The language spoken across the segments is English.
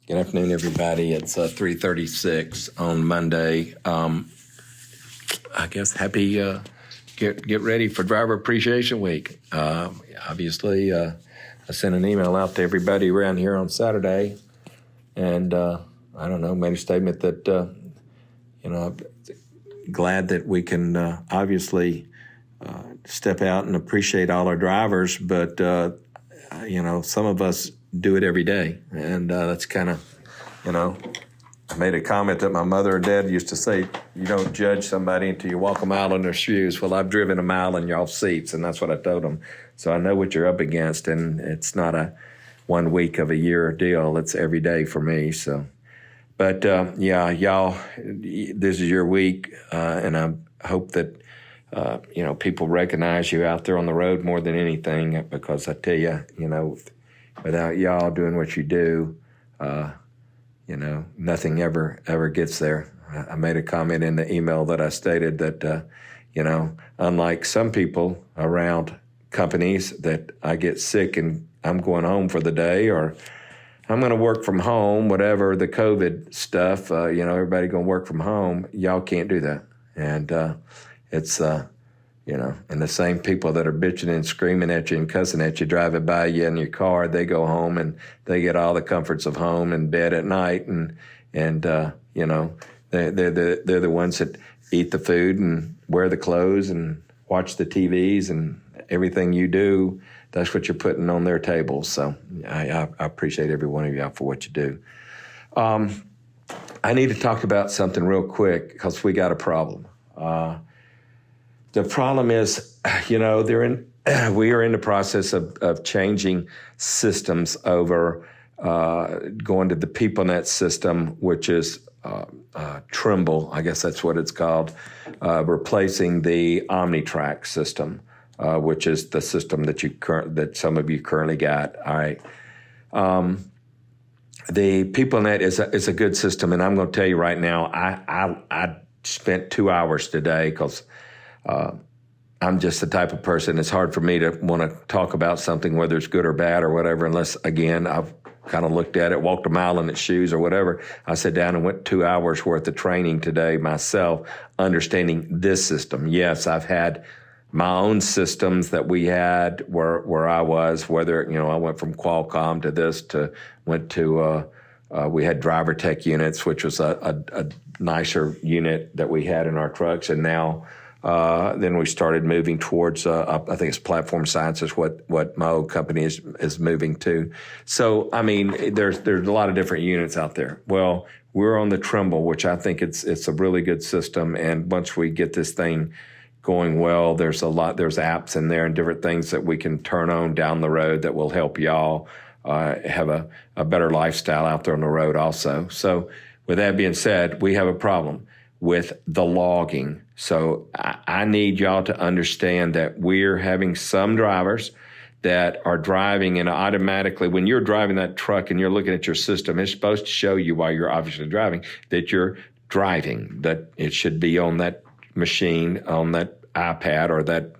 Good afternoon, everybody. It's 3:36 on Monday. I guess happy get ready for Driver Appreciation Week. Obviously, I sent an email out to everybody around here on Saturday, and I don't know, made a statement that I'm glad that we can obviously step out and appreciate all our drivers, but some of us do it every day, and that's kind of, I made a comment that my mother and dad used to say, you don't judge somebody until you walk a mile in their shoes. Well, I've driven a mile in y'all's seats, and that's what I told them. So I know what you're up against, and it's not a 1 week of a year deal. It's every day for me. So, but y'all, this is your week, and I hope that people recognize you out there on the road more than anything, because I tell you, without y'all doing what you do, nothing ever gets there. I made a comment in the email that I stated that, unlike some people around companies, that I get sick and I'm going home for the day, or I'm going to work from home, whatever the COVID stuff, everybody going to work from home. Y'all can't do that. And it's and the same people that are bitching and screaming at you and cussing at you, driving by you in your car, they go home and they get all the comforts of home and bed at night, and they're the ones that eat the food and wear the clothes and watch the TVs and everything you do. That's what you're putting on their tables. So I appreciate every one of y'all for what you do. I need to talk about something real quick because we got a problem. The problem is, we are in the process of changing systems over, going to the PeopleNet system, which is Trimble, I guess that's what it's called, replacing the OmniTrack system, which is the system that some of you currently got. All right. The PeopleNet is a good system, and I'm going to tell you right now, I spent 2 hours today because I'm just the type of person, it's hard for me to want to talk about something, whether it's good or bad or whatever, unless, again, I've kind of looked at it, walked a mile in its shoes or whatever. I sat down and went 2 hours worth of training today myself, understanding this system. Yes, I've had my own systems that we had where I was, whether, I went from Qualcomm to this we had driver tech units, which was a nicer unit that we had in our trucks. And now, then we started moving towards, I think it's Platform Science is what my old company is moving to. So, there's a lot of different units out there. Well, we're on the Trimble, which I think it's a really good system. And once we get this thing going well, there's apps in there and different things that we can turn on down the road that will help y'all have a better lifestyle out there on the road also. So with that being said, we have a problem with the logging. So I need y'all to understand that we're having some drivers that are driving, and automatically when you're driving that truck and you're looking at your system, it's supposed to show you while you're obviously driving that you're driving, that it should be on that machine, on that iPad or that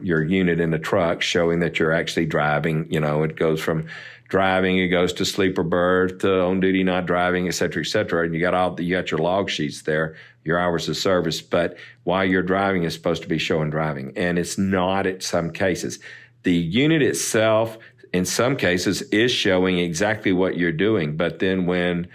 your unit in the truck showing that you're actually driving. It goes from driving, it goes to sleeper berth, to on duty not driving, et cetera, and you got your log sheets there, your hours of service. But while you're driving, it's supposed to be showing driving, and it's not at some cases. The unit itself, in some cases, is showing exactly what you're doing, but then when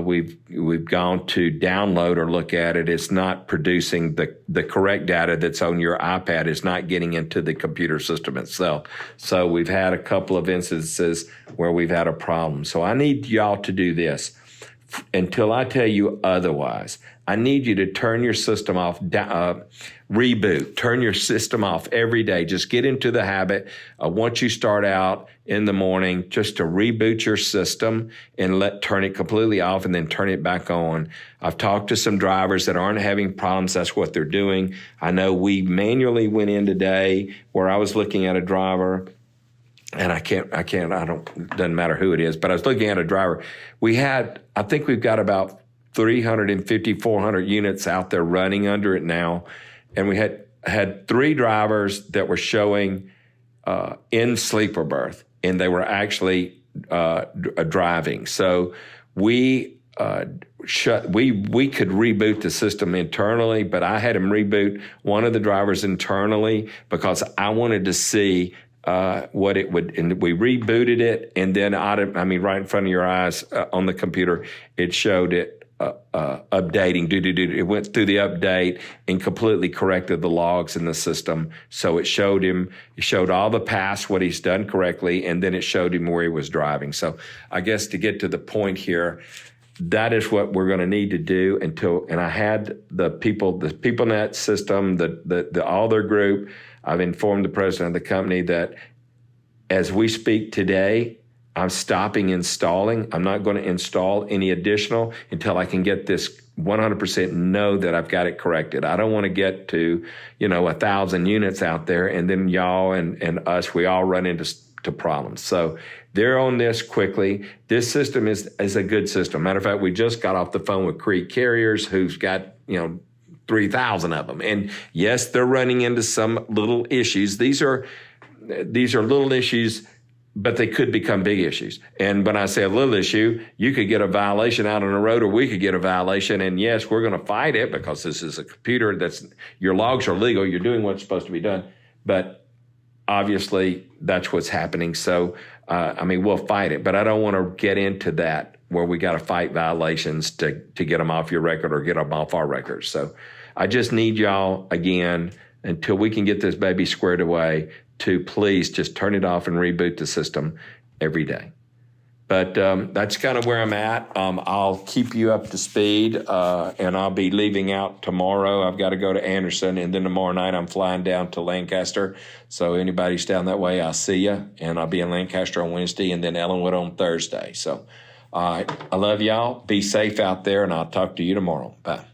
we've gone to download or look at it, it's not producing the correct data that's on your iPad. It's not getting into the computer system itself. So we've had a couple of instances where we've had a problem. So I need y'all to do this. Until I tell you otherwise, I need you to turn your system off, reboot, turn your system off every day. Just get into the habit of once you start out in the morning, just to reboot your system and turn it completely off and then turn it back on. I've talked to some drivers that aren't having problems. That's what they're doing. I know we manually went in today where I was looking at a driver, and doesn't matter who it is, but I was looking at a driver. I think we've got about 350, 400 units out there running under it now. And we had 3 drivers that were showing in sleeper berth, and they were actually driving. So we we could reboot the system internally, but I had him reboot one of the drivers internally because I wanted to see what it would, and we rebooted it, and then right in front of your eyes on the computer, it showed it updating. It went through the update and completely corrected the logs in the system. So it showed all the past, what he's done correctly, and then it showed him where he was driving. So I guess to get to the point here, that is what we're going to need to do and I had the PeopleNet system, the all their group. I've informed the president of the company that as we speak today, I'm stopping installing. I'm not going to install any additional until I can get this 100% know that I've got it corrected. I don't want to get to, 1,000 units out there and then y'all and us, we all run into problems. So they're on this quickly. This system is a good system. Matter of fact, we just got off the phone with Creek Carriers, who's got, 3,000 of them. And yes, they're running into some little issues. These are little issues, but they could become big issues. And when I say a little issue, you could get a violation out on the road, or we could get a violation. And yes, we're going to fight it because this is a computer your logs are legal. You're doing what's supposed to be done. But obviously, that's what's happening. So, we'll fight it. But I don't want to get into that where we got to fight violations to get them off your record or get them off our records. So I just need y'all, again, until we can get this baby squared away, to please just turn it off and reboot the system every day. But that's kind of where I'm at. I'll keep you up to speed, and I'll be leaving out tomorrow. I've got to go to Anderson, and then tomorrow night I'm flying down to Lancaster. So anybody's down that way, I'll see you, and I'll be in Lancaster on Wednesday and then Ellenwood on Thursday. So, all right, I love y'all. Be safe out there, and I'll talk to you tomorrow. Bye.